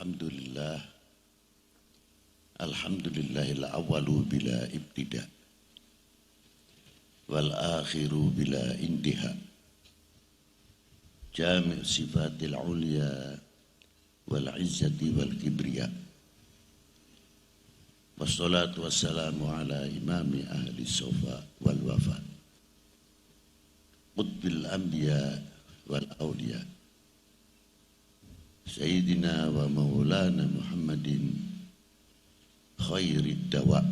Alhamdulillah, alhamdulillahil awwalu bila ibtida wal akhiru bila intiha, jami' sifatil ulya wal izzati wal kibriya, wassalatu wassalamu ala imami ahli sofa wal wafa, qutbil anbiya wal awliya, Sayyidina wa maulana Muhammadin khairid dawa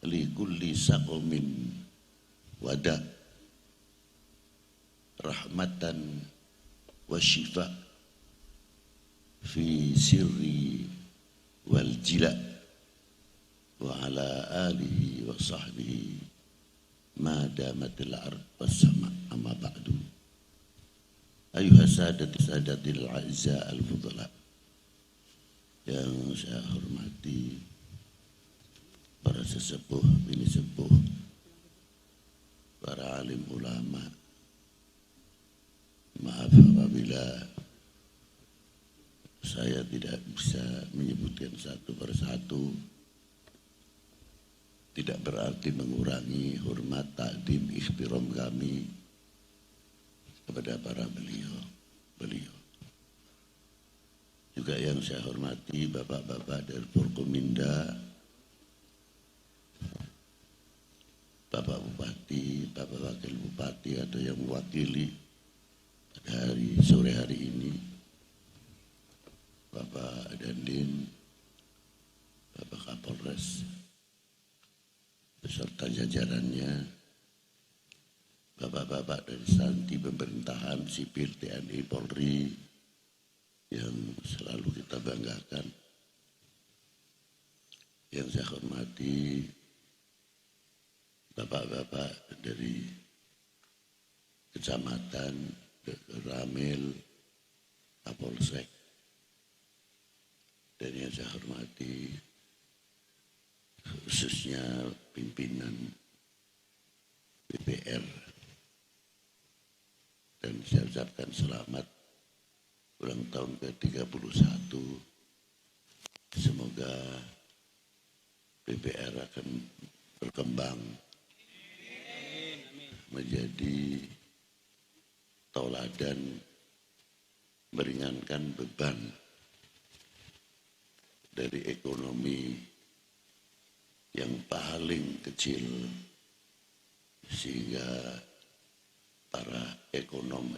li kulli saqamin wada rahmatan wa shifa fi sirri wal jila wa ala alihi wa sahbihi ma damatil ard was sama amma ba'du. Ayuha sadatil a'izza al-fudala, yang saya hormati para sesepuh, bini sepuh, para alim ulama. Maaf apabila saya tidak bisa menyebutkan satu persatu, tidak berarti mengurangi hormat, takdim, ikhtiram kami kepada para beliau. Juga yang saya hormati bapak-bapak dari Forkominda, Bapak Bupati, Bapak Wakil Bupati atau yang mewakili pada sore hari ini, Bapak Dandim, Bapak Kapolres, beserta jajarannya, bapak-bapak dari instansi pemerintahan, sipil, TNI, Polri, yang selalu kita banggakan. Yang saya hormati bapak-bapak dari kecamatan, Ramil, Kapolsek, dan yang saya hormati khususnya pimpinan DPR, dan saya ucapkan selamat ulang tahun ke-31. Semoga DPR akan berkembang menjadi tauladan, meringankan beban dari ekonomi yang paling kecil, sehingga para ekonom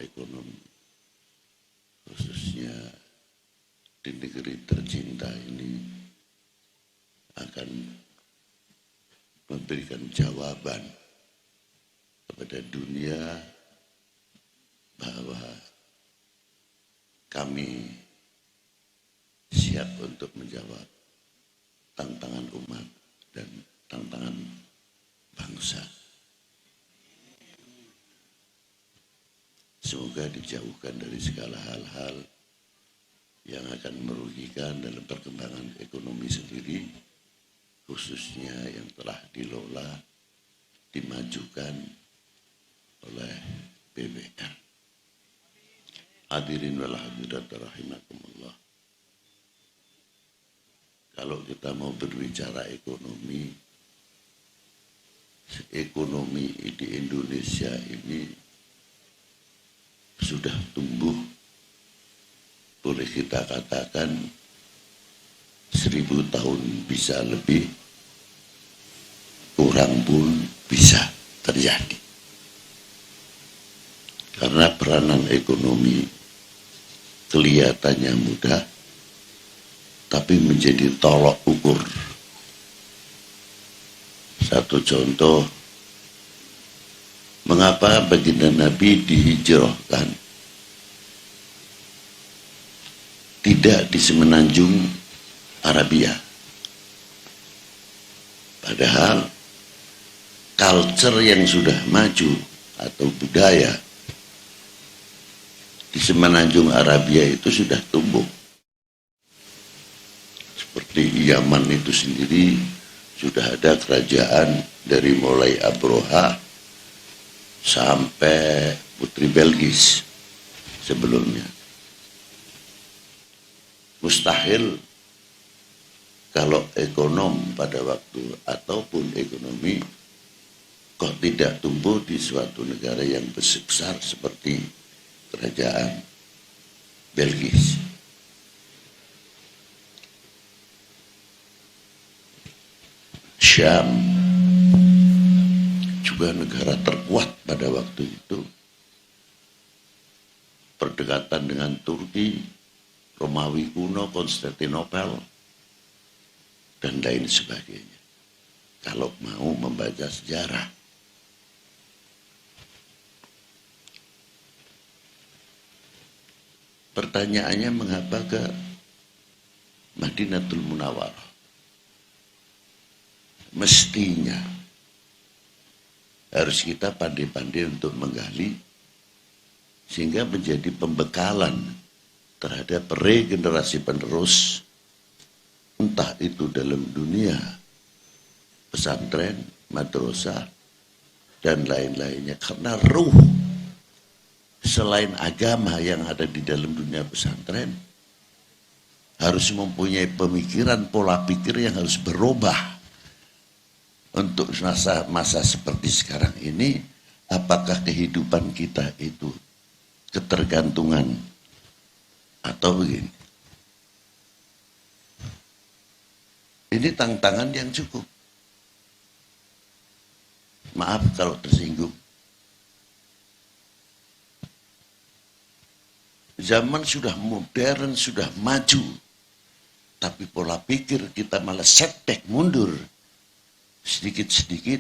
khususnya di negeri tercinta ini akan memberikan jawaban kepada dunia bahwa kami siap untuk menjawab tantangan umat dan tantangan bangsa. Semoga dijauhkan dari segala hal-hal yang akan merugikan dalam perkembangan ekonomi sendiri, khususnya yang telah dilola, dimajukan oleh BBR. Hadirin wal hadirat rahimakumullah. Kalau kita mau berbicara ekonomi di Indonesia ini sudah tumbuh, boleh kita katakan 1000 tahun bisa lebih, kurang pun bisa terjadi. Karena peranan ekonomi kelihatannya mudah, tapi menjadi tolok ukur. Satu contoh, mengapa baginda Nabi dihijrahkan tidak di semenanjung Arabia, padahal culture yang sudah maju atau budaya di semenanjung Arabia itu sudah tumbuh. Seperti Yaman itu sendiri sudah ada kerajaan dari mulai Abroha sampai Putri Belgis sebelumnya. Mustahil kalau ekonom pada waktu ataupun ekonomi kok tidak tumbuh di suatu negara yang besar seperti kerajaan Belgia. Syam juga negara terkuat pada waktu itu. Berdekatan dengan Turki, Romawi kuno, Konstantinopel, dan lain sebagainya. Kalau mau membaca sejarah. Pertanyaannya mengapa ke Madinatul Munawwarah? Mestinya harus kita pandai-pandai untuk menggali sehingga menjadi pembekalan terhadap regenerasi penerus, entah itu dalam dunia pesantren, madrasah, dan lain-lainnya. Karena ruh selain agama yang ada di dalam dunia pesantren harus mempunyai pemikiran, pola pikir yang harus berubah. Untuk masa seperti sekarang ini, apakah kehidupan kita itu ketergantungan atau begini? Ini tantangan yang cukup. Maaf kalau tersinggung. Zaman sudah modern, sudah maju, tapi pola pikir kita malah setback, mundur. Sedikit-sedikit,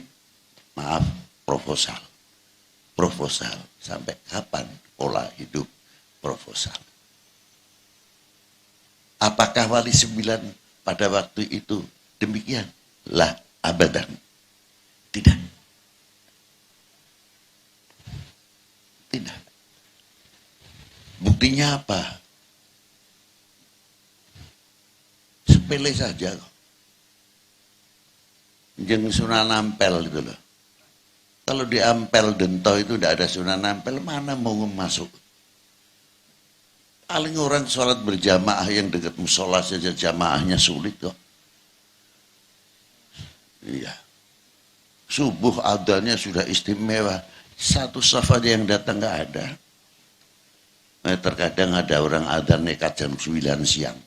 maaf, proposal. Sampai kapan pola hidup proposal? Apakah Wali Sembilan pada waktu itu demikian? Lah, abadan. Tidak. Tidak. Buktinya apa? Sepele saja kok. Jeng Sunan Ampel itu loh. Kalau di Ampel Dento itu tidak ada Sunan Ampel, mana mau masuk? Paling orang sholat berjamaah yang dekat musola saja jamaahnya sulit kok. Iya. Subuh adanya sudah istimewa. Satu saf aja yang datang nggak ada. Terkadang ada orang adzan nekat jam 9 siang.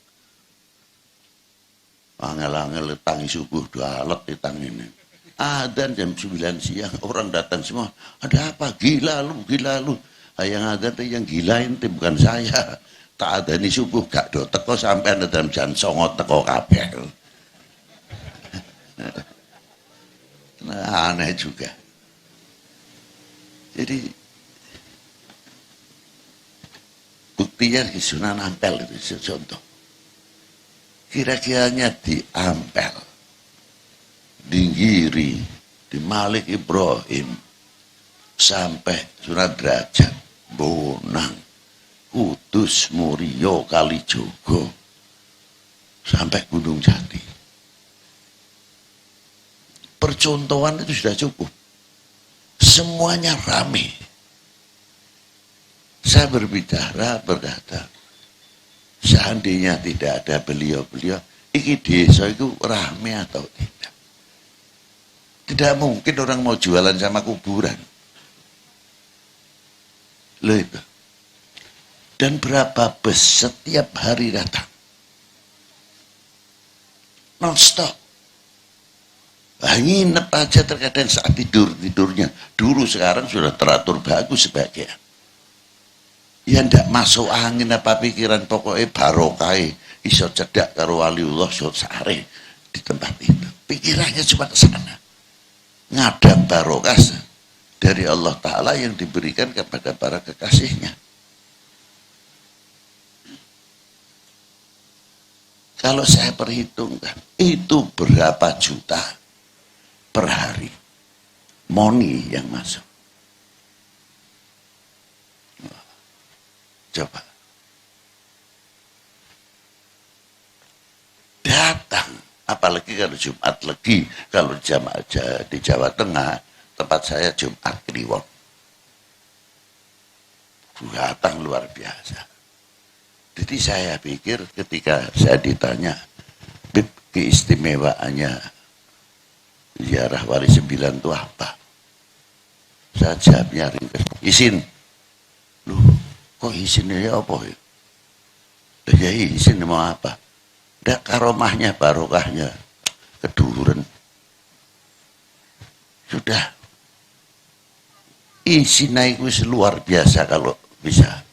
Angel-angel tangi subuh dua alat di tangi ini. Adzan jam 9 siang, orang datang semua. Ada apa? Gila lu. Yang adzan yang gila itu bukan saya. Tak ada nih subuh gak do teko sampai ada dalam jam 09.00 teko kabeh. Nah, aneh juga. Jadi buktinya di Sunan Ampel itu contoh. Kira-kiranya di Ampel, di Giri, di Malik Ibrahim, sampai Sunadrajat, Bonang, Kudus, Murio, Kalijogo, sampai Gunung Jati. Percontohan itu sudah cukup. Semuanya rame. Saya berkata, seandainya tidak ada beliau-beliau, iki desa itu rame atau tidak? Tidak mungkin orang mau jualan sama kuburan. Loh itu. Dan berapa bus setiap hari datang? Non-stop. Nginep aja terkadang saat tidurnya. Dulu sekarang sudah teratur bagus sebagian. Ya ndak masuk angin apa pikiran, pokoknya barokah iso cedak karo waliullah sare di tempat itu. Pikirannya cuma ke sana. Ngadang barokah dari Allah Ta'ala yang diberikan kepada para kekasihnya. Kalau saya perhitungkan, itu berapa juta per hari moni yang masuk. Coba. Datang. Apalagi kalau Jumat Legi. Kalau jamaah di Jawa Tengah, tempat saya Jumat Kliwon. Datang luar biasa. Jadi saya pikir ketika saya ditanya, Bib, keistimewaannya ziarah Wali Sembilan itu apa? Saya jawabnya ringkas, izin. Loh, kok izinnya ya apa ya? Ya izin mau apa? Ndak karomahnya, barokahnya, keduren. Sudah. Izinnya itu luar biasa kalau bisa.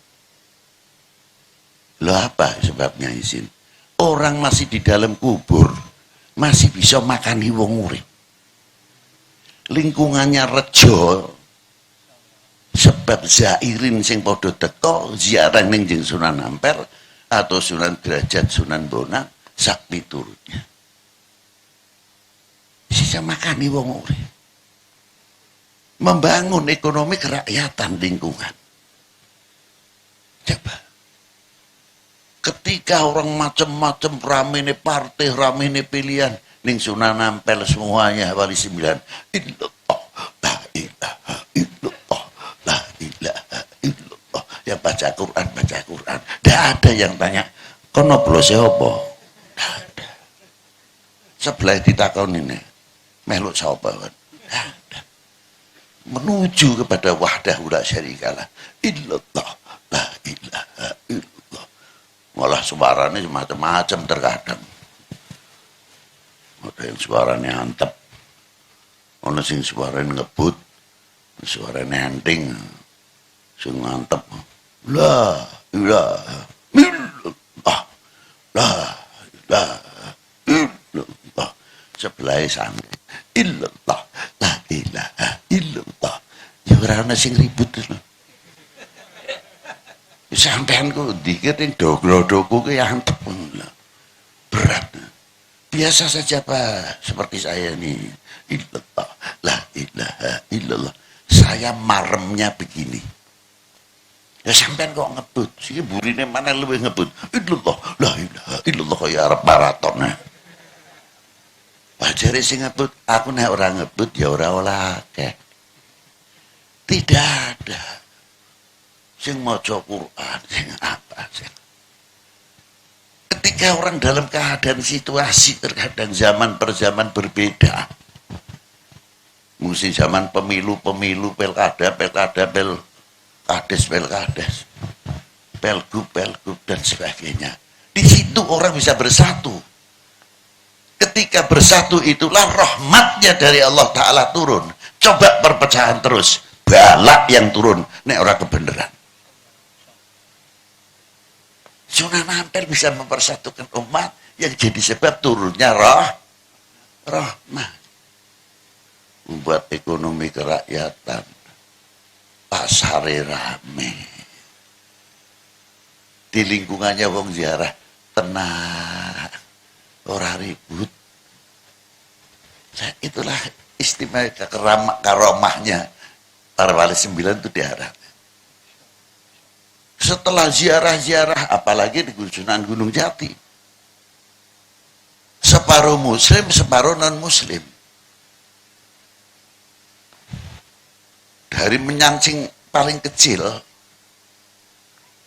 Loh apa sebabnya izin? Orang masih di dalam kubur, masih bisa makani wong urip. Lingkungannya rejo, sebab zairin sing podo teko ziarah ning jeng Sunan Ampel atau Sunan Derajat, Sunan Bonang sak piturutnya. Sisa makani wong urip. Membangun ekonomi kerakyatan lingkungan. Coba. Ketika orang macam-macam ramene partai, ramene pilihan, ning Sunan Ampel semuanya Wali Sembilan. Illallah, la ilaha illallah, la ilaha illallah. Ya baca Quran, baca Quran. Tidak ada yang tanya, kono blose apa? Tidak ada. Sebelah ditakon ini, meluk sapa kan? Menuju kepada wahdahu la syarikalah. Illallah, la ilaha illallah. Malah suaranya macam-macam terkadang. Ada yang suaranya antep, ada yang suaranya ngebut, suaranya anting, sing antep. La ilaha illallah, la ilaha illallah. Sebelah sampai illallah, la ilaha illallah. Ya ora ana sing ribut lho. Sampean ku dikit yang doglo-dogo ke antep berat. Biasa saja Pak, seperti saya nih. Illallah, la ilaha illallah. Saya maremnya begini. Ya sampean kok ngebut, sih burine mana lebih ngebut. Illallah, la ilaha illallah kaya arep maraton. Wajare sing ngebut, aku nek ora ngebut ya ora olah akeh. Tidak ada. Sing maca Quran, sing apa sih? Ketika orang dalam keadaan situasi terkadang zaman per zaman berbeda. Mesti zaman pemilu, pilkada, pilkades, pelgub dan sebagainya. Di situ orang bisa bersatu. Ketika bersatu itulah rahmatnya dari Allah Ta'ala turun. Coba perpecahan terus. Balak yang turun. Nek orang kebenaran. Sunan Ampel bisa mempersatukan umat yang jadi sebab turunnya rahmat. Membuat ekonomi kerakyatan. Pasare rame. Di lingkungannya wong ziarah tenang. Orang ribut. Itulah istimewa karomahnya para Wali Sembilan itu diharap. Setelah ziarah-ziarah, apalagi di Sunan Gunung Jati. Separuh muslim, separuh non-muslim. Dari menyancing paling kecil,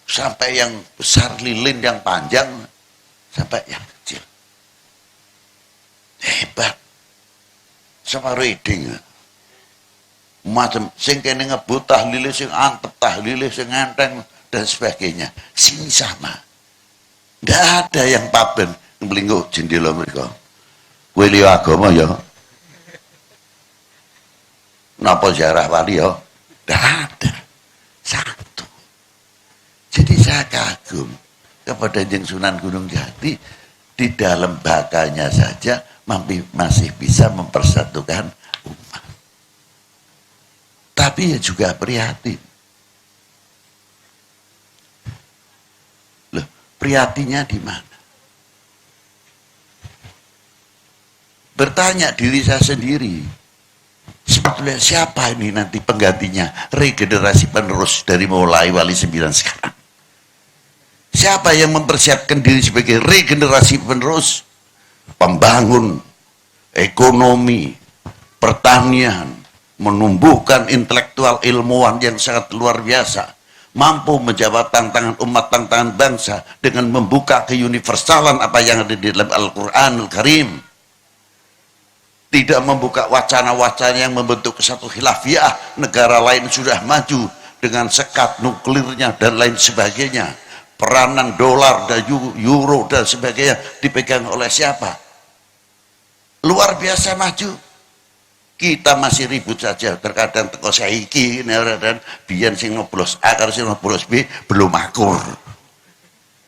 sampai yang besar lilin yang panjang, sampai yang kecil. Hebat. Separuh iding. Macam, sing kene ngebut tahlile, sing antep tahlile, sing enteng, dan sebagainya. Sini sama. Tidak ada yang paben melingkuh jendela mereka. Wali agama ya. Napa ziarah wali ya? Tidak ada. Satu. Jadi saya kagum kepada Jeng Sunan Gunung Jati, di dalam bakanya saja masih bisa mempersatukan umat. Tapi ya juga prihatin. Prihatinnya di mana? Bertanya diri saya sendiri, sebetulnya siapa ini nanti penggantinya, regenerasi penerus dari mulai Wali Sembilan sekarang? Siapa yang mempersiapkan diri sebagai regenerasi penerus, pembangun ekonomi, pertanian, menumbuhkan intelektual ilmuwan yang sangat luar biasa, mampu menjawab tantangan umat, tantangan bangsa dengan membuka keuniversalan apa yang ada di dalam Al-Quranul Karim, tidak membuka wacana-wacana yang membentuk satu khilafiyah, negara lain sudah maju dengan sekat nuklirnya dan lain sebagainya, peranan dolar dan euro dan sebagainya dipegang oleh siapa? Luar biasa maju. Kita masih ribut saja, terkadang teko saiki dan biyen sing ngoblos A karo sing ngoblos B belum akur.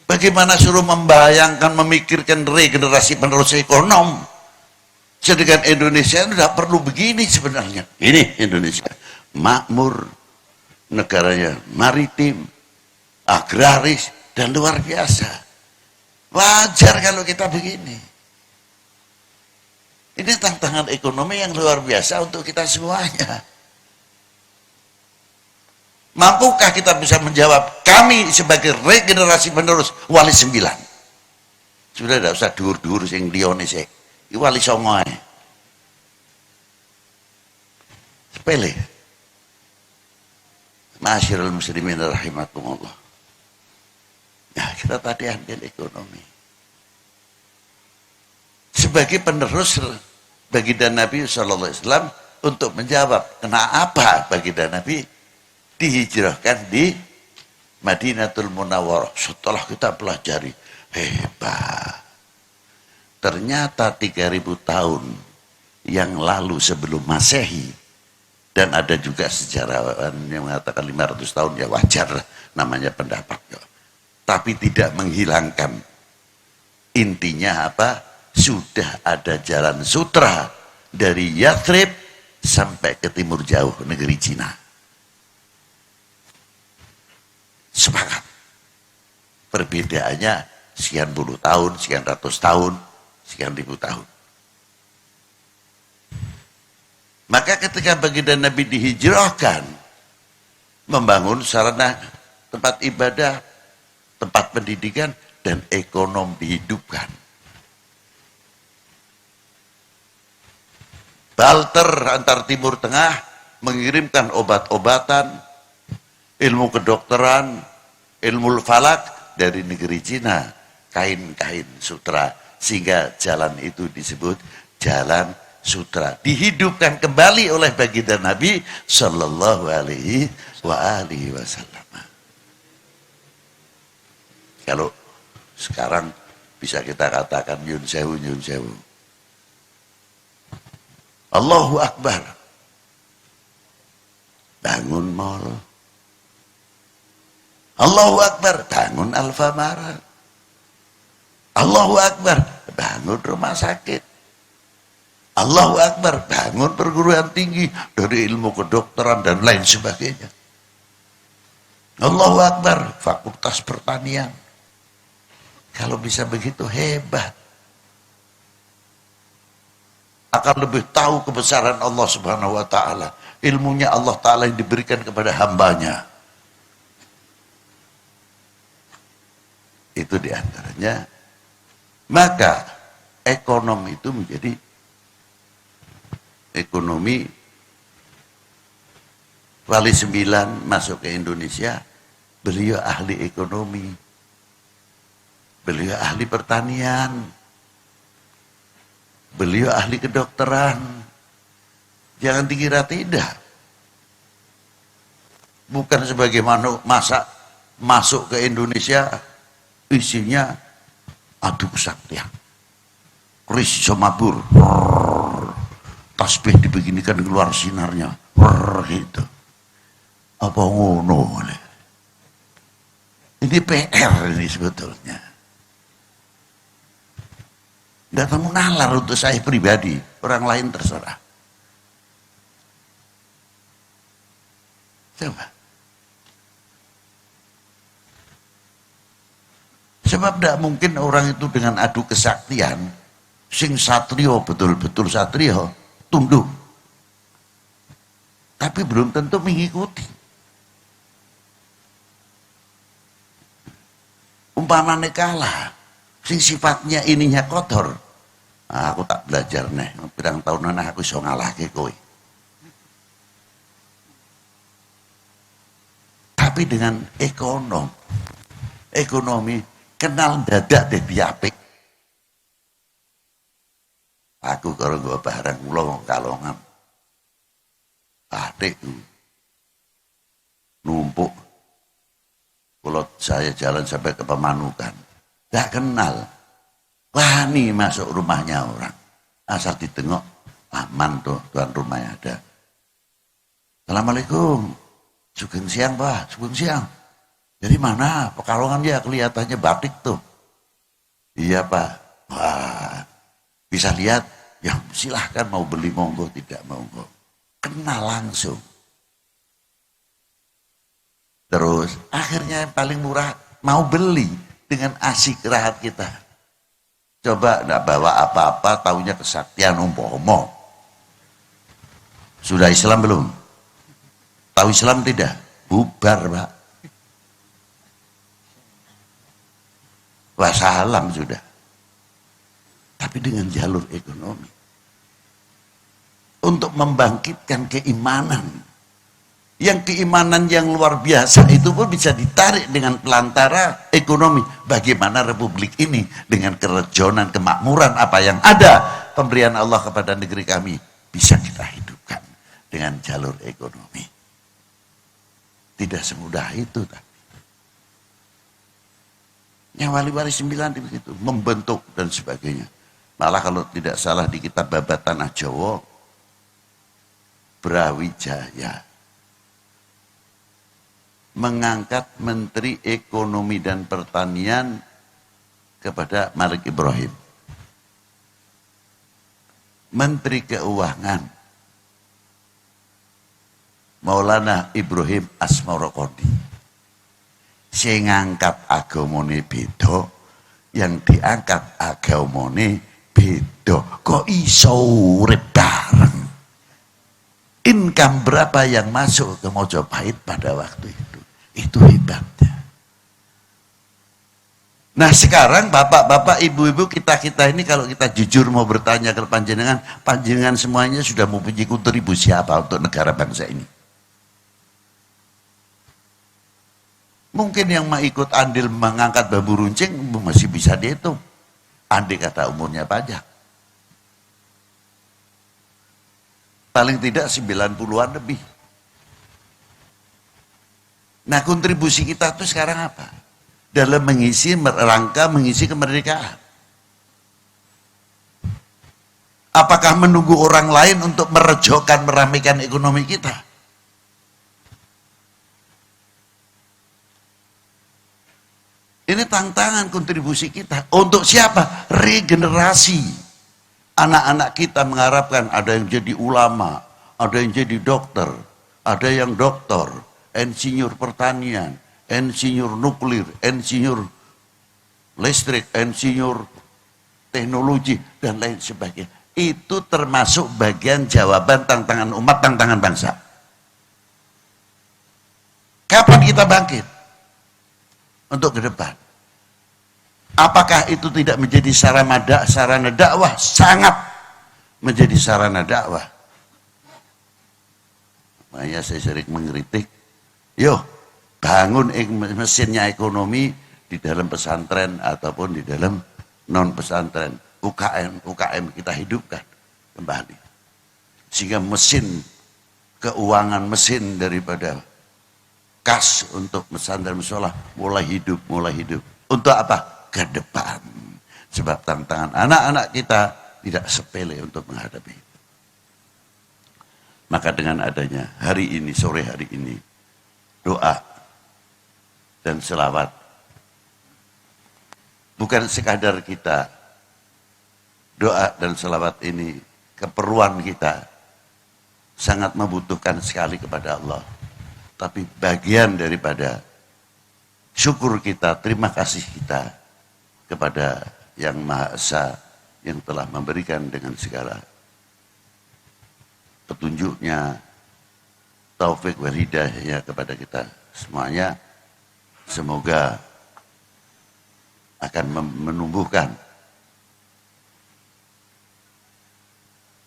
Bagaimana suruh membayangkan, memikirkan regenerasi penerus ekonom? Sedangkan Indonesia tidak perlu begini sebenarnya. Ini Indonesia makmur, negaranya maritim, agraris dan luar biasa. Wajar kalau kita begini. Ini tantangan ekonomi yang luar biasa untuk kita semuanya. Mampukah kita bisa menjawab, kami sebagai regenerasi penerus wali 9? Sudah tidak usah dur-dur sing liyane sik. Iki wali 9 ae. Sepele. Masyarul muslimin rahimakumullah. Nah, kita tadi ambil ekonomi. Sebagai penerus baginda Nabi SAW untuk menjawab kenapa baginda Nabi dihijrahkan di Madinatul Munawwarah. Setelah kita pelajari, hebat. Ternyata 3000 tahun yang lalu sebelum Masehi, dan ada juga sejarawan yang mengatakan 500 tahun, ya wajar namanya pendapat. Tapi tidak menghilangkan intinya apa? Sudah ada jalan sutra dari Yathrib sampai ke timur jauh negeri Cina. Sepakat. Perbedaannya sekian puluh tahun, sekian ratus tahun, sekian ribu tahun. Maka ketika baginda Nabi dihijrahkan, membangun sarana tempat ibadah, tempat pendidikan, dan ekonomi dihidupkan. Balter antar Timur Tengah mengirimkan obat-obatan, ilmu kedokteran, ilmu falak dari negeri Cina, kain-kain sutra, sehingga jalan itu disebut jalan sutra. Dihidupkan kembali oleh baginda Nabi Sallallahu Alaihi Wasallam. Kalau sekarang bisa kita katakan nyun sewu, nyun sewu. Allahu Akbar, bangun mall. Allahu Akbar, bangun Alfamart. Allahu Akbar, bangun rumah sakit. Allahu Akbar, bangun perguruan tinggi dari ilmu kedokteran dan lain sebagainya. Allahu Akbar, fakultas pertanian. Kalau bisa begitu hebat. Akan lebih tahu kebesaran Allah Subhanahu wa ta'ala. Ilmunya Allah ta'ala yang diberikan kepada hambanya. Itu diantaranya. Maka ekonomi itu menjadi ekonomi. Wali 9 masuk ke Indonesia, beliau ahli ekonomi, beliau ahli pertanian, beliau ahli kedokteran. Jangan dikira tidak. Bukan sebagaimana masa masuk ke Indonesia isinya adu kesaktian, keris somabur, tasbih dibeginikan keluar sinarnya, gitu. Apa ngono? Ini PR ini sebetulnya. Tidak tahu nalar untuk saya pribadi, orang lain terserah. Coba. Sebab tidak mungkin orang itu dengan adu kesaktian, sing satrio betul-betul satrio, tunduk. Tapi belum tentu mengikuti. Umpamanya kalah, sing sifatnya ininya kotor. Nah, aku tak belajar nih, pirang tahun anak aku iso ngalahke kowe. Tapi tapi dengan ekonomi kenal dadak deh biapik. Aku kalau gue barang ulo kalongan, adikku numpuk. Kalau saya jalan sampai ke Pemanukan, gak kenal, wani masuk rumahnya orang, asal ditengok aman tuh tuan rumahnya ada. Assalamualaikum, sugeng siang Pak, sugeng siang. Dari mana? Pekalongan ya kelihatannya batik tuh. Iya Pak. Wah, bisa lihat? Ya silahkan mau beli monggo, tidak monggo. Kenal langsung. Terus akhirnya yang paling murah mau beli dengan asik rahat kita. Coba enggak bawa apa-apa, taunya kesaktian umpomo. Sudah Islam belum? Tahu Islam tidak? Bubar Pak. Wassalam sudah. Tapi dengan jalur ekonomi. Untuk membangkitkan keimanan. Yang keimanan yang luar biasa itu pun bisa ditarik dengan pelantara ekonomi. Bagaimana republik ini dengan kerejonan, kemakmuran apa yang ada. Pemberian Allah kepada negeri kami. Bisa kita hidupkan dengan jalur ekonomi. Tidak semudah itu. Yang wali-wali 9 begitu, membentuk dan sebagainya. Malah kalau tidak salah di kitab Babat Tanah Jawa, Brawijaya mengangkat Menteri Ekonomi dan Pertanian kepada Malik Ibrahim. Menteri Keuangan Maulana Ibrahim Asmorokodi. Sing ngangkat agamane beda, yang diangkat agamane beda. Kok iso urip bareng? Income berapa yang masuk ke Mojopahit pada waktu itu? Itu hebatnya. Nah sekarang bapak-bapak, ibu-ibu, kita ini kalau kita jujur mau bertanya ke panjenengan, panjenengan semuanya sudah mempunyai kontribusi apa untuk negara bangsa ini? Mungkin yang mau ikut andil mengangkat bambu runcing masih bisa dihitung. Andai kata umurnya pajak. Paling tidak 90-an lebih. Nah kontribusi kita itu sekarang apa? Dalam mengisi rangka mengisi kemerdekaan. Apakah menunggu orang lain untuk merejokkan, meramaikan ekonomi kita? Ini tantangan kontribusi kita. Untuk siapa? Regenerasi. Anak-anak kita mengharapkan ada yang jadi ulama, ada yang jadi dokter, ada yang doktor, insinyur pertanian, insinyur nuklir, insinyur listrik, insinyur teknologi, dan lain sebagainya. Itu termasuk bagian jawaban tantangan umat, tantangan bangsa. Kapan kita bangkit? Untuk ke depan. Apakah itu tidak menjadi sarana dakwah? Sangat menjadi sarana dakwah. Makanya saya sering mengkritik, yo bangun mesinnya ekonomi di dalam pesantren ataupun di dalam non pesantren. UKM kita hidupkan kembali. Sehingga mesin keuangan, mesin daripada kas untuk pesantren musola mulai hidup. Untuk apa? Ke depan. Sebab tantangan anak-anak kita tidak sepele untuk menghadapi. Maka dengan adanya hari ini, sore hari ini, doa dan selawat bukan sekadar kita, doa dan selawat ini keperluan kita, sangat membutuhkan sekali kepada Allah. Tapi bagian daripada syukur kita, terima kasih kita kepada Yang Maha Esa yang telah memberikan dengan segala petunjuknya, taufik wal hidayah kepada kita semuanya. Semoga akan menumbuhkan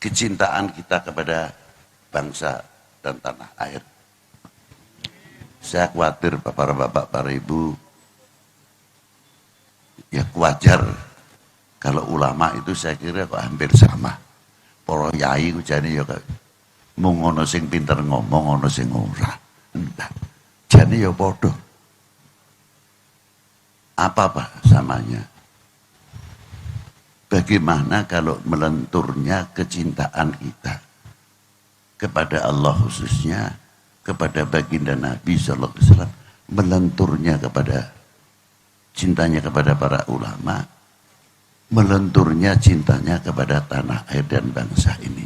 kecintaan kita kepada bangsa dan tanah air. saya khawatir para bapak, para ibu, ya wajar kalau ulama itu saya kira kok hampir sama. Para yai ku jane ya mung ana sing pinter ngomong, ana sing ora. Enggak. Jane ya padha. Apa samanya? Bagaimana kalau melenturnya kecintaan kita kepada Allah khususnya, kepada baginda Nabi sallallahu alaihi wasallam, melenturnya kepada cintanya kepada para ulama, melenturnya cintanya kepada tanah air dan bangsa ini.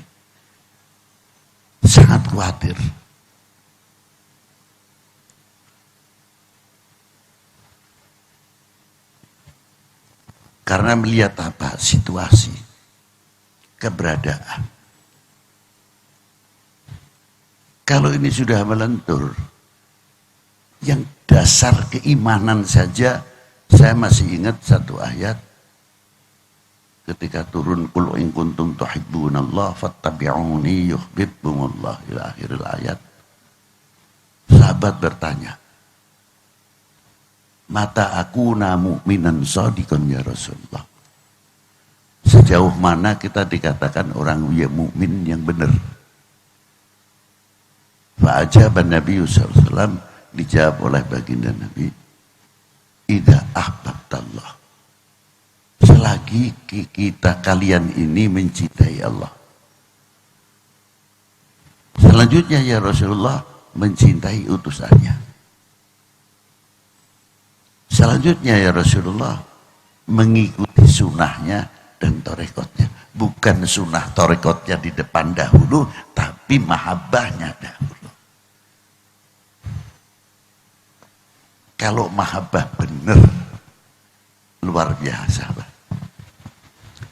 Sangat khawatir. Karena melihat apa? Situasi, keberadaan. Kalau ini sudah melentur, yang dasar keimanan saja, saya masih ingat satu ayat ketika turun qul in kuntum tuhibbunallah fattabi'uni yuhibbukumullah ila akhiril ayat. Sahabat bertanya, mata aku mu'minan shadiqan ya Rasulullah. Sejauh mana kita dikatakan orang yang mukmin yang benar? Fa'ajaban Nabi sallallahu alaihi wasallam, dijawab oleh baginda Nabi, idza ahbabtallah, selagi kalian ini mencintai Allah. Selanjutnya ya Rasulullah, mencintai utusannya. Selanjutnya ya Rasulullah, mengikuti sunnahnya dan torekotnya. Bukan sunnah torekotnya di depan dahulu, tapi mahabbahnya dahulu. Kalau mahabbah benar, luar biasa.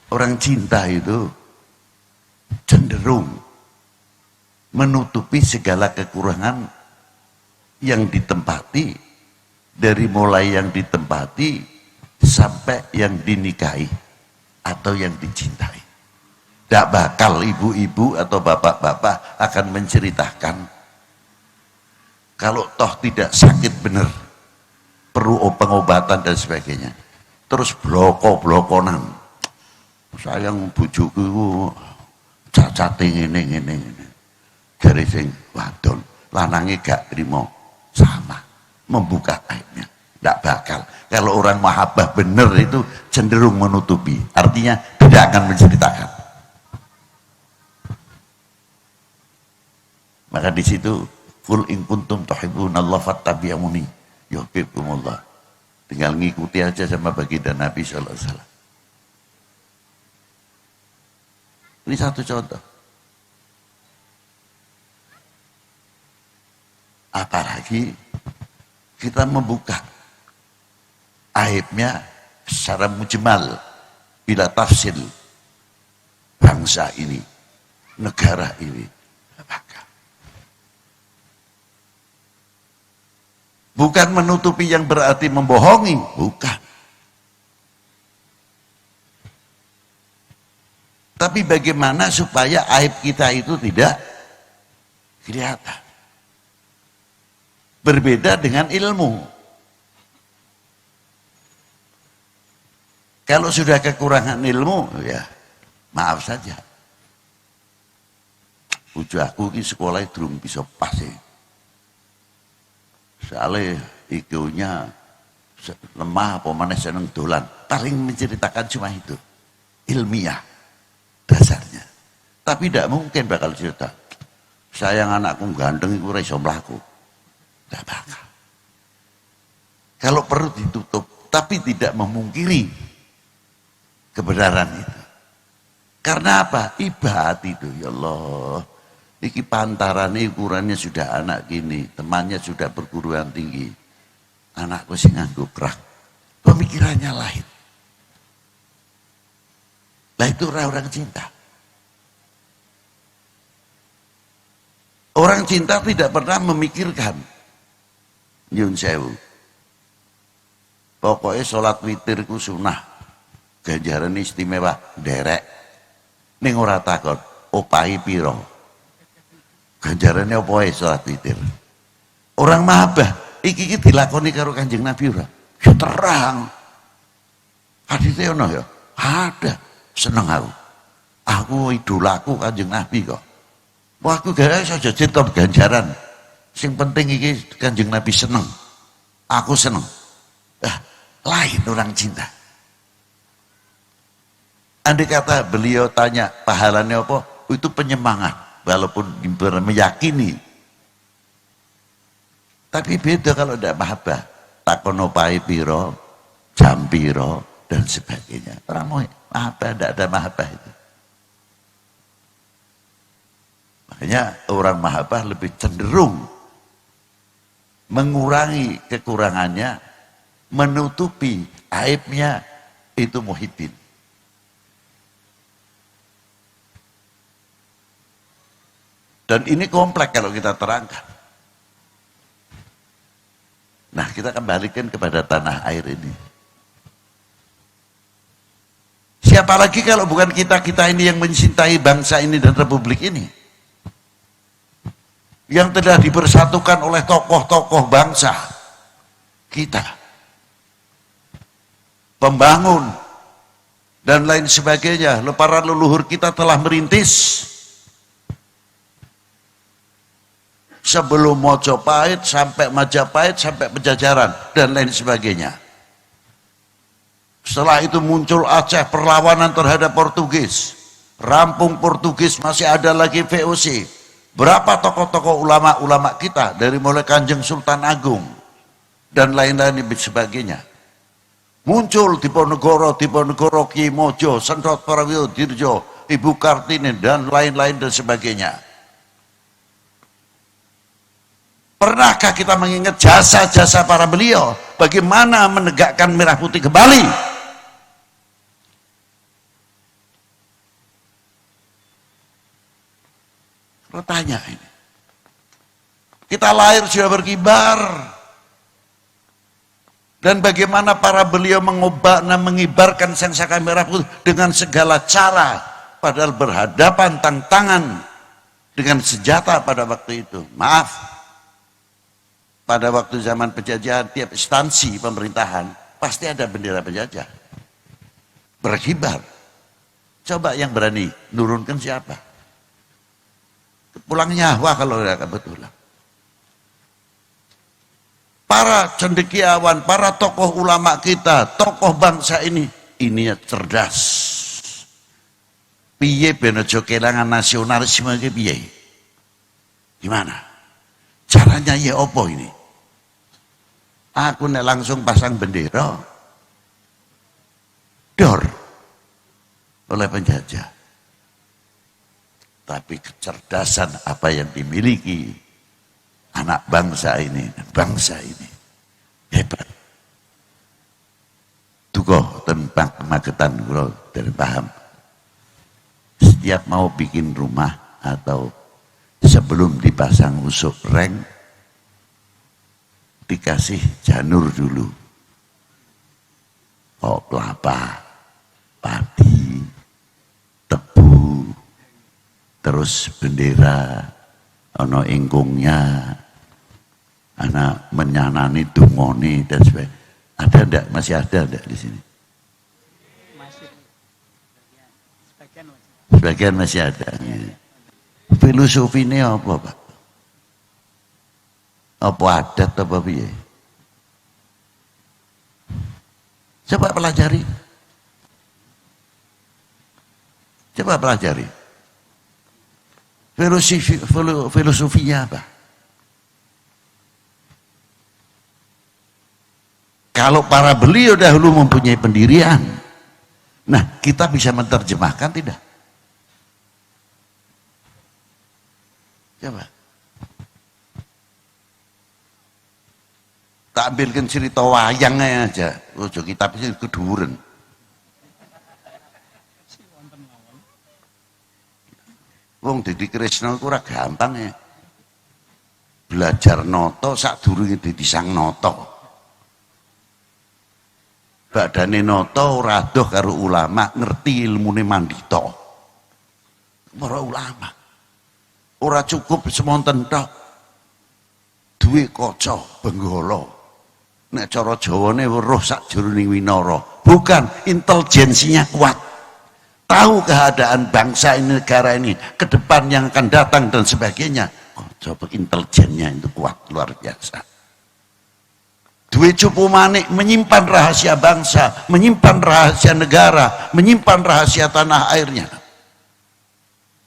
Orang cinta itu cenderung menutupi segala kekurangan yang ditempati, dari mulai yang ditempati sampai yang dinikahi atau yang dicintai. Tidak bakal ibu-ibu atau bapak-bapak akan menceritakan kalau toh tidak sakit benar, perlu pengobatan dan sebagainya, terus bloko-blokonan, sayang bujuku cacate ngene dari sing wadon lanange gak trimo, sama membuka aibnya. Tidak bakal. Kalau orang mahabbah benar itu cenderung menutupi, artinya tidak akan menceritakan. Maka di situ qul in kuntum tuhibbunallaha fattabi'uni yuhibbukumullah. Tinggal ngikuti aja sama baginda Nabi sallallahu alaihi wasallam. Ini satu contoh. Apalagi kita membuka aibnya secara mujmal, bila tafsil bangsa ini, negara ini. Bukan menutupi yang berarti membohongi, bukan. Tapi bagaimana supaya aib kita itu tidak kelihatan. Berbeda dengan ilmu. Kalau sudah kekurangan ilmu, ya maaf saja. Bojo aku ini sekolah durung bisa pas ya. Soalnya igunya lemah apa mana seneng dolan. Paling menceritakan cuma itu. Ilmiah dasarnya. Tapi tidak mungkin bakal cerita. Sayang anakku ganteng iku ora iso mlaku. Tidak bakal. Kalau perlu ditutup, tapi tidak memungkiri kebenaran itu. Karena apa? Ibadah itu, ya Allah. Iki pantarannya ukurannya sudah anak gini, temannya sudah perguruan tinggi. Anakku sih nganggo kerak. Pemikirannya lain. Lah itu orang cinta. Orang cinta tidak pernah memikirkan. Nyun sewu. Pokoknya sholat witirku sunnah. Ganjaran istimewa, derek. Ning ora takon, opahi piro. Ganjarannya apa sholat witir. Orang mahabbah iki dilakoni karo Kanjeng Nabi ora? Ya terang. Hadise ono ya? Ada. Seneng aku. Aku idolaku Kanjeng Nabi kok. Wah aku gak iso cerita ganjaran. Sing penting iki Kanjeng Nabi seneng. Aku seneng. Lain orang cinta. Andai kata beliau tanya pahalanya apa? Itu penyemangat. Walaupun meyakini. Tapi beda kalau tidak mahabbah. Takono pai piro, jam piro, dan sebagainya. Orang mau mahabbah, tidak ada mahabbah itu. Makanya orang mahabbah lebih cenderung mengurangi kekurangannya, menutupi aibnya, itu muhibbin. Dan ini kompleks kalau kita terangkan. Nah, kita kembalikan kepada tanah air ini. Siapa lagi kalau bukan kita-kita ini yang mencintai bangsa ini dan republik ini? Yang telah dipersatukan oleh tokoh-tokoh bangsa kita. Pembangun dan lain sebagainya. Para leluhur kita telah merintis. Sebelum Mojopahit sampai Majapahit sampai Pejajaran dan lain sebagainya. Setelah itu muncul Aceh, perlawanan terhadap Portugis. Rampung Portugis, masih ada lagi VOC. Berapa tokoh-tokoh ulama-ulama kita dari mulai Kanjeng Sultan Agung dan lain-lain sebagainya. Muncul Diponegoro, Ki Mojo, Sentot Prawiyo Dirjo, Ibu Kartini dan lain-lain dan sebagainya. Pernahkah kita mengingat jasa-jasa para beliau? Bagaimana menegakkan merah putih kembali? Bertanya ini. Kita lahir sudah berkibar. Dan bagaimana para beliau mengibarkan sangsaka merah putih dengan segala cara. Padahal berhadapan tantangan dengan senjata pada waktu itu. Maaf. Pada waktu zaman penjajahan, tiap instansi pemerintahan pasti ada bendera penjajah berkibar. Coba yang berani nurunkan siapa? Pulang nyawa kalau tidak kebetulan. Para cendekiawan, para tokoh ulama kita, tokoh bangsa ini cerdas. Piye ben aja kelangan nasionalisme iki piye? Gimana? Caranya ya opo ini? Aku nek langsung pasang bendera dor oleh penjajah. Tapi kecerdasan apa yang dimiliki anak bangsa ini dan bangsa ini hebat. Tukoh tentang kemagetan kula dari paham. Setiap mau bikin rumah atau sebelum dipasang usuk reng dikasih janur dulu. Kelapa, padi, tebu, terus bendera, ono ingkungnya, anak menyanani dungoni dan sebagainya. Ada enggak? Masih ada enggak di sini? Masih. Sebagian masih ada. Filosofi ini apa, Pak? Apa adat apa piye? Coba pelajari. Coba pelajari. Filosofinya apa? Kalau para beliau dahulu mempunyai pendirian, nah kita bisa menerjemahkan tidak? Coba. Tak ambilkan cerita wayangnya aja. Ojo kitab ini keduren. Wong Didi Kresna itu ora gampang ya. Belajar noto sadurunge dadi sang noto. Badane noto ora adoh karo ulama, ngerti ilmune mandita. Para ulama ora cukup semonten tok. duwe kaca benggala. Nek cara Jawane weruh sakjroning winara. Bukan, intelijensinya kuat. Tahu keadaan bangsa ini, negara ini, ke depan yang akan datang dan sebagainya. Coba intelijennya itu kuat, luar biasa. Duwe cupu manik, menyimpan rahasia bangsa, menyimpan rahasia negara, menyimpan rahasia tanah airnya.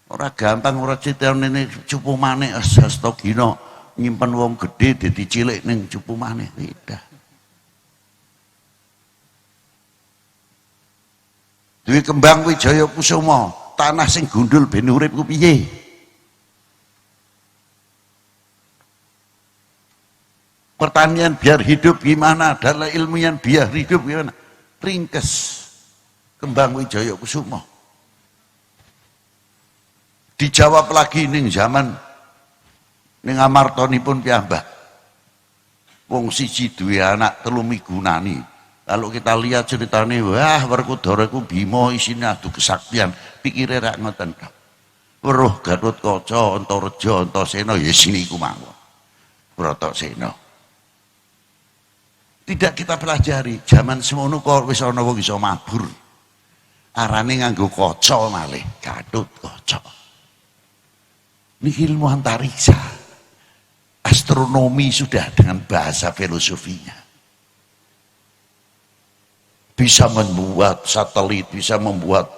Ora gampang, ora citian ini cupu manik, astagino, nyimpan wong gede, dadi cilik ning cupu manik, tidak. Duwe kembang Wijaya Kusuma, tanah sing gundul ben urip ku piye? Pertanian biar hidup gimana, dalam ilmiah biar hidup gimana? Ringkes kembang Wijaya Kusuma. Dijawab lagi ning zaman ning amartanipun piyambak. Wong siji duwe anak telu migunani. Kalau kita lihat ceritanya, wah Werkudara iku Bima isinya adu kesaktian, pikire rak ngoten. Weruh Gatotkaca, Antareja, Antasena ya sini iku mawon. Bratasena. Tidak kita pelajari, zaman semono kok wis ana wong iso mabur. Arane nganggo kaca malih, Gatotkaca. Niki ilmu antariksa. Astronomi sudah dengan bahasa filosofinya. Bisa membuat satelit, bisa membuat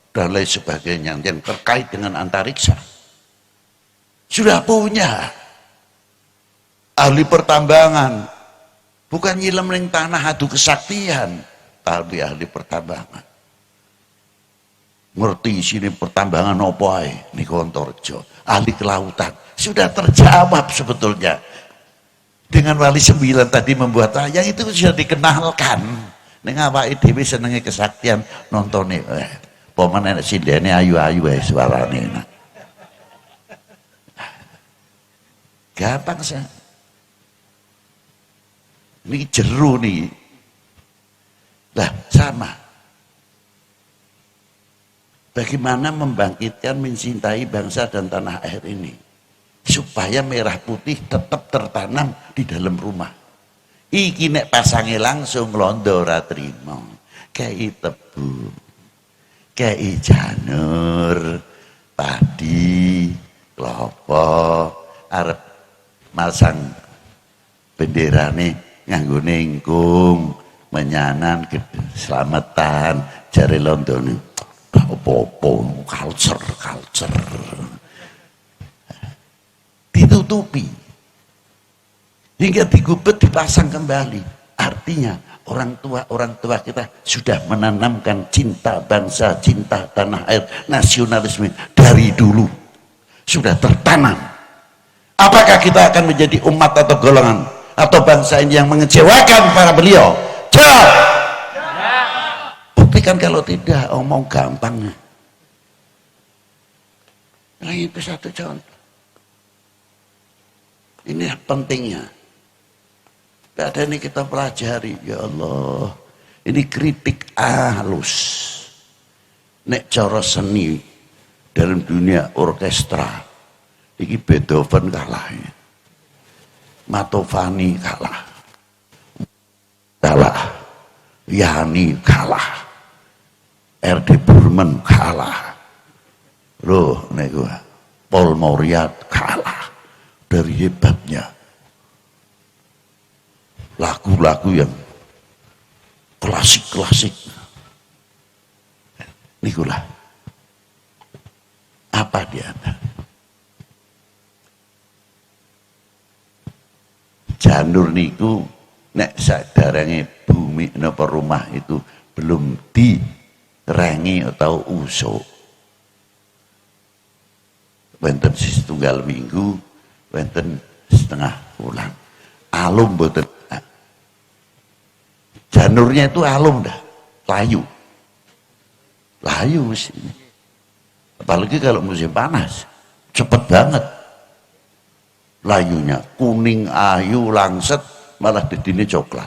dan lain sebagainya yang terkait dengan antariksa. Sudah punya ahli pertambangan, bukan nyilem ning tanah adu kesaktian, tapi ahli pertambangan. Ngerti sini pertambangan apa ae niku Antareja, ahli kelautan. Sudah terjawab sebetulnya. Dengan Wali 9 tadi membuat wayang itu sudah dikenalkan. Ning awake dhewe senenge kesaktian nontone. Pomane nek sindene ayu-ayu wae suarane. Gampang sih. Ini jeru nih. Lah sama. Bagaimana membangkitkan mencintai bangsa dan tanah air ini supaya merah putih tetap tertanam di dalam rumah. Iki nek pasange langsung londo ora trimo. Kei tebu, kei janur, padi, klopo, arep masang benderane nganggo ningkung, menyanan selamatan, jare londone. Apa-apa, culture. Ditutupi. Hingga digubet dipasang kembali. Artinya orang tua kita sudah menanamkan cinta bangsa, cinta tanah air, nasionalisme dari dulu sudah tertanam. Apakah kita akan menjadi umat atau golongan atau bangsa ini yang mengecewakan para beliau? Jawab. Buktikan kalau tidak, omong gampang. Nah itu satu contoh. Ini pentingnya. Ada ini kita pelajari, ya Allah. Ini kritik halus. Nek cara seni dalam dunia orkestra, ini Beethoven kalah, Mantovani kalah, Yani kalah, R.D. Burman kalah, loh, nego Paul Mauriat kalah dari hebatnya. Lagu-lagu yang klasik-klasik. Nikulah. Apa dia? Janur niku nek sadarange bumi napa rumah itu belum direngi atau usuk. Wonten setunggal minggu, wonten setengah bulan. Alum mboten. Janurnya itu alum dah, layu sih. Apalagi kalau musim panas, cepet banget. Layunya kuning, ayu, langset, malah dedine coklat.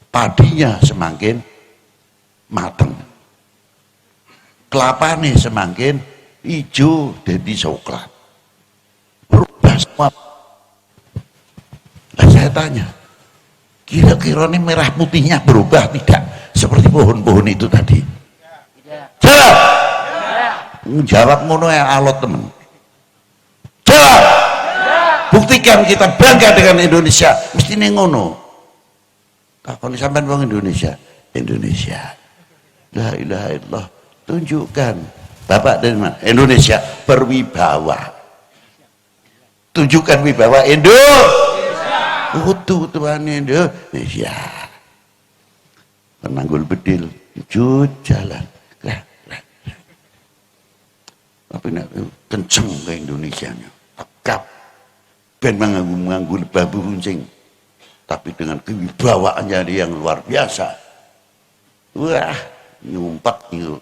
Padinya semakin mateng. Kelapane semakin hijau jadi coklat. Berubah semua saya tanya, kira-kira ini merah putihnya berubah tidak seperti pohon-pohon itu tadi? Jawab. Jawab ngono ya alot temen. Jawab. Buktikan kita bangga dengan Indonesia. Mesti ini ngono. Takoni sampean wong Indonesia. Indonesia. La ilaha illallah. Tunjukkan. Bapak dari mana? Indonesia berwibawa. Tunjukkan wibawa utuh Tuhan Indonesia. Penanggul bedil, jut jalan. Tapi kenceng ke Indonesia nya, tegap. Ben mengganggu babu runcing. Tapi dengan kewibawaannya dia yang luar biasa. Wah, nyumpak itu.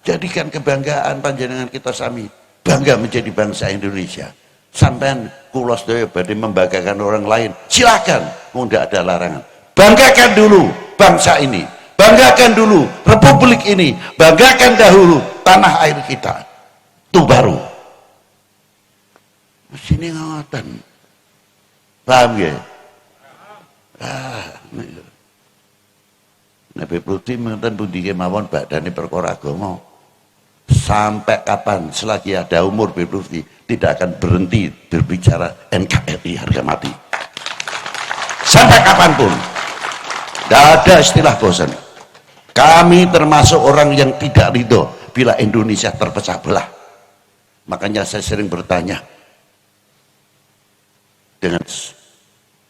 Jadikan kebanggaan panjenengan kita sami. Bangga menjadi bangsa Indonesia. Sampai kulos daya badai membanggakan orang lain. Silakan, tidak ada larangan. Banggakan dulu bangsa ini. Banggakan dulu republik ini. Banggakan dahulu tanah air kita. Itu baru. Sini ngawatan. Paham ya? Nabi Putri mengatakan budi kemauan badani perkara agama. Sampai kapan selagi ada umur Nabi Putri tidak akan berhenti berbicara NKRI harga mati. Sampai kapanpun. Tidak ada istilah bosan. Kami termasuk orang yang tidak ridho bila Indonesia terpecah belah. Makanya saya sering bertanya dengan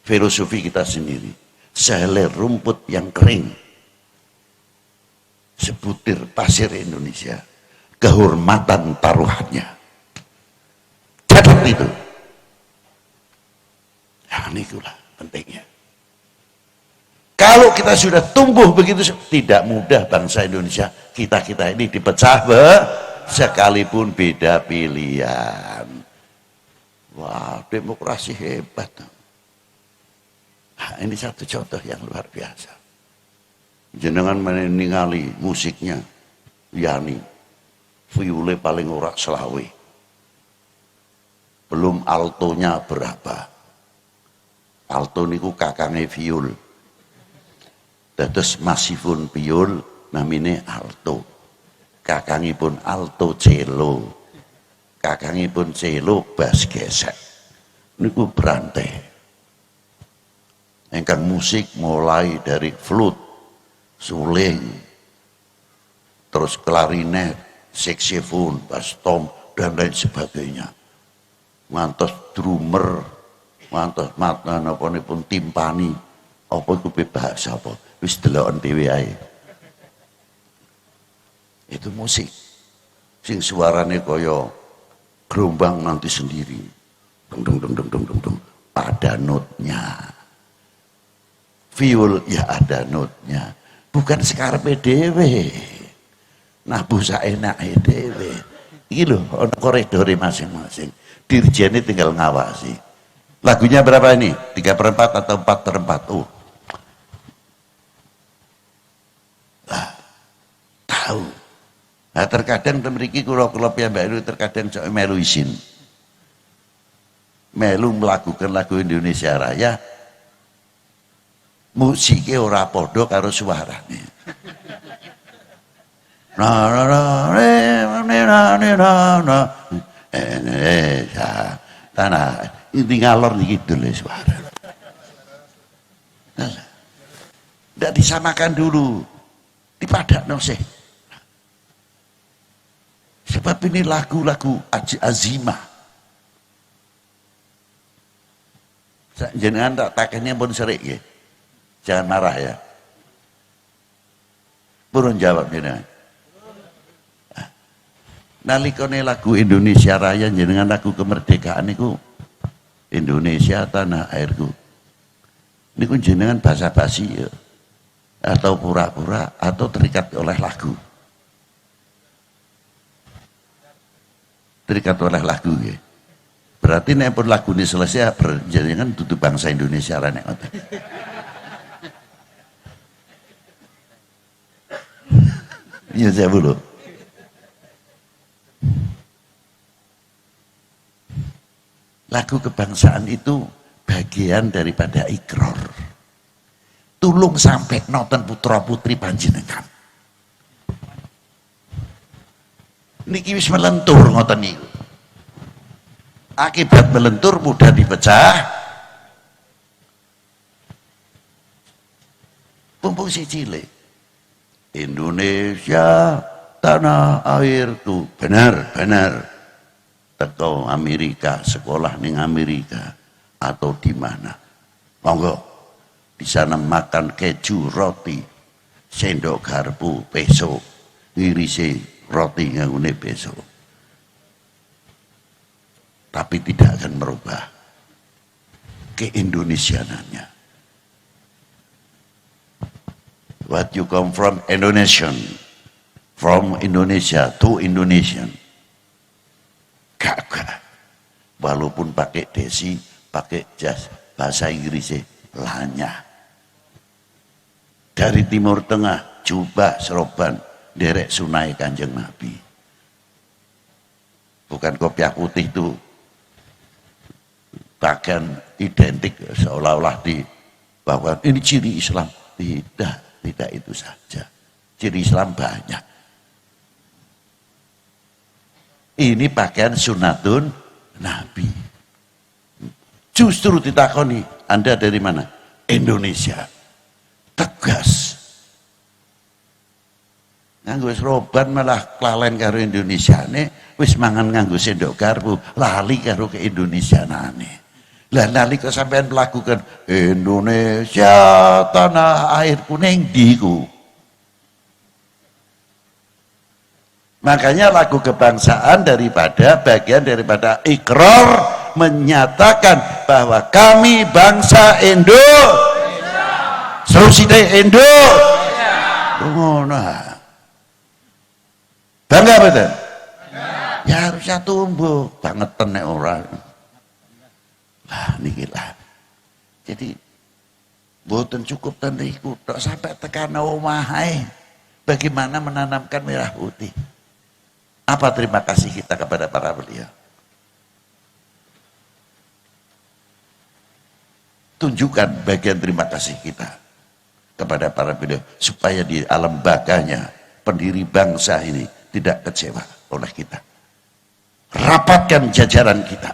filosofi kita sendiri. Sehelai rumput yang kering, sebutir pasir Indonesia, kehormatan taruhannya. Catat itu. Nah, inilah pentingnya. Kalau kita sudah tumbuh begitu, tidak mudah bangsa Indonesia kita ini dipecah sekalipun beda pilihan. Wah, demokrasi hebat. Nah, ini satu contoh yang luar biasa. Jenengan meningali musiknya Yani, viole paling ora selawe. Belum altonya berapa. Alto niku kakange viol. Dados masifun viol namine alto. Kakangipun alto cello. Kakangipun cello bass gesek. Niku brantai. Engkang musik mulai dari flute, suling, terus klarinet, saksofon, bass tom dan lain sebagainya. Ngantos drummer, ngantos napa-nipun timpani, apa iku bahasa apa? Wis deloken dhewe ae. Itu musik. Sing suarane kaya gelombang nanti sendiri. Dung dung dung dung dung dung dung. Ada notnya. Viol ya ada notnya. Bukan sekarepe dhewe. Nah busa enake dhewe. Iki lho ana koridore masing-masing. Dirjennya tinggal ngawasi. Lagunya berapa ini? 3/4 atau 4/4? Oh. Nah, tahu. Nah, terkadang memiliki kula-kula piyambak terkadang sok melu isin. Melu melakukan lagu Indonesia Raya. Musiknya ora podo karo suarane. Tanah ini ngalor gitu le suara. Tidak disamakan dulu, dipadakno sih. Sebab ini lagu-lagu azimah. Jenengan tak takenya pun serik ya. Jangan marah ya. Purun jawab jenengan. Nalikane lagu Indonesia Raya jenengan lagu kemerdekaan niku Indonesia tanah airku. Niku jenengan basa-basi ya. Atau pura-pura atau terikat oleh lagu. Terikat oleh lagu ya. Berarti nek pun lagu ini selesai jenengan tutup bangsa Indonesia ra nek ngoten. Iya saya dulu. Lagu kebangsaan itu bagian daripada ikrar. Tulung sampai noten putra putri panjenengan. Niki wis melentur ngoten niku. Akibat melentur mudah dipecah. Pumpung si cilik. Indonesia tanah airku, benar-benar teko Amerika, sekolah ning Amerika atau di mana. Monggo di sana makan keju, roti, sendok garpu, peso, ngirisi roti ngangune peso. Tapi tidak akan merubah keindonesianannya. What you come from Indonesian, from Indonesia to Indonesian. Gak. Walaupun pakai desi, pakai jas, bahasa Inggrisnya lanyah. Dari Timur Tengah, jubah, seroban, derek sunai Kanjeng Nabi. Bukan kopiah putih itu bahkan identik seolah-olah di bahwa ini ciri Islam. Tidak itu saja. Ciri Islam banyak. Ini pakaian sunatun Nabi. Justru ditakoni, Anda dari mana? Indonesia. Tegas. Nganggo seroban malah kelalen karo Indonesiane, wis mangan nganggo sendok garpu, lali karo keindonesianane. Lah nalika sampean melakukan Indonesia tanah airku ning ndiku. Makanya lagu kebangsaan daripada bagian daripada ikrar menyatakan bahwa kami bangsa Indonesia. Sosite Indonesia. Ngono. Bangga betul? Ya harusnya tumbuh banget nek ora. Lah niki lah. Jadi boten cukup ten niku tok sampai tekan omahe. Bagaimana menanamkan merah putih? Apa terima kasih kita kepada para beliau? Tunjukkan bagian terima kasih kita kepada para beliau supaya di alam bakanya pendiri bangsa ini tidak kecewa oleh kita. Rapatkan jajaran kita.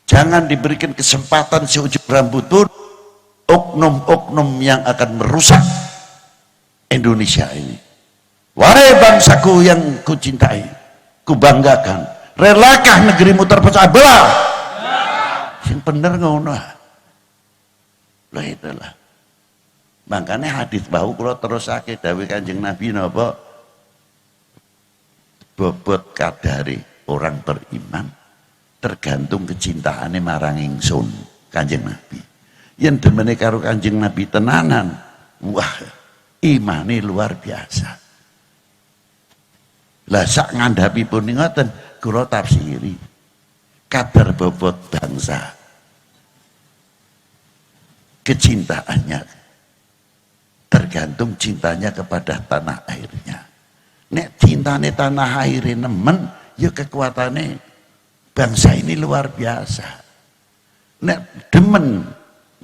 Jangan diberikan kesempatan seujung rambut pun oknum-oknum yang akan merusak Indonesia ini. Wahai bangsaku yang kucintai, kubanggakan, relakah negerimu terpecah belah? Yang bener ngono. Lah itulah. Makanya hadis bau kalau terus sakit dawuh Kanjeng Nabi napa? Bobot kadari orang beriman tergantung kecintaannya marang ingsun. Kanjeng Nabi yang demene karo Kanjeng Nabi tenanan, wah imane luar biasa. Lah sak ngandhapi pun ngoten kula tafsiri kadar bobot bangsa kecintaannya tergantung cintanya kepada tanah airnya. Nek cintane tanah air nemen ya kekuatannya bangsa ini luar biasa. Nek demen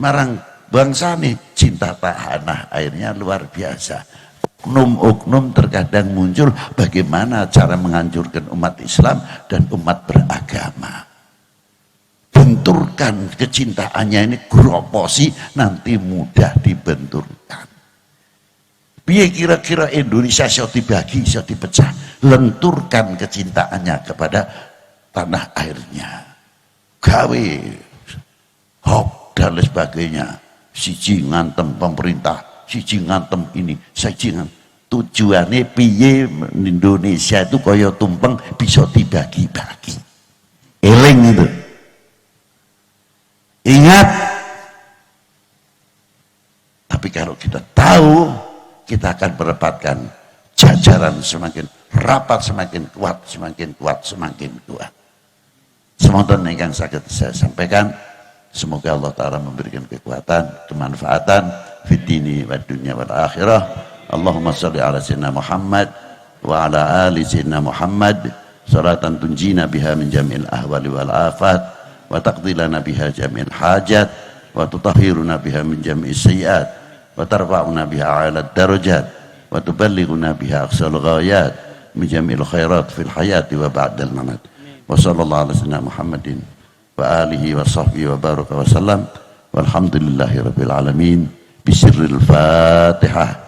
marang bangsa ini cinta tanah airnya luar biasa. Oknum-oknum terkadang muncul bagaimana cara menghancurkan umat Islam dan umat beragama. Benturkan kecintaannya ini groposi nanti mudah dibenturkan. Biar kira-kira Indonesia bisa dibagi, bisa dipecah. Lenturkan kecintaannya kepada tanah airnya. Gawe hoax dan lain sebagainya. Siji ngantem pemerintah, siji ngantem ini, siji ngantem. Tujuannya piye Indonesia itu kaya tumpeng bisa dibagi-bagi. Eling itu. Ingat. Tapi kalau kita tahu, kita akan mendapatkan jajaran semakin rapat, semakin kuat, semakin kuat, semakin kuat. Semoga yang sakit saya sampaikan, semoga Allah Ta'ala memberikan kekuatan, kemanfaatan fitini wa dunya wal akhirah. Allahumma salli ala sayyidina Muhammad wa ala ali sayyidina Muhammad salatan tunjina biha min jamil ahwali wal afat wa taqdi lana biha jami'al hajat wa tutahhiruna biha min jami'is sayyi'at wa tarfa'una biha 'ala darajat wa tuballighuna biha aqsal ghayat min jami'il khairat fil hayati wa ba'dal mamat. Wa sallallahu ala sayyidina Muhammadin wa alihi wa sahbihi wa baraka wa sallam walhamdulillahi rabbil alamin bisirril Fatihah.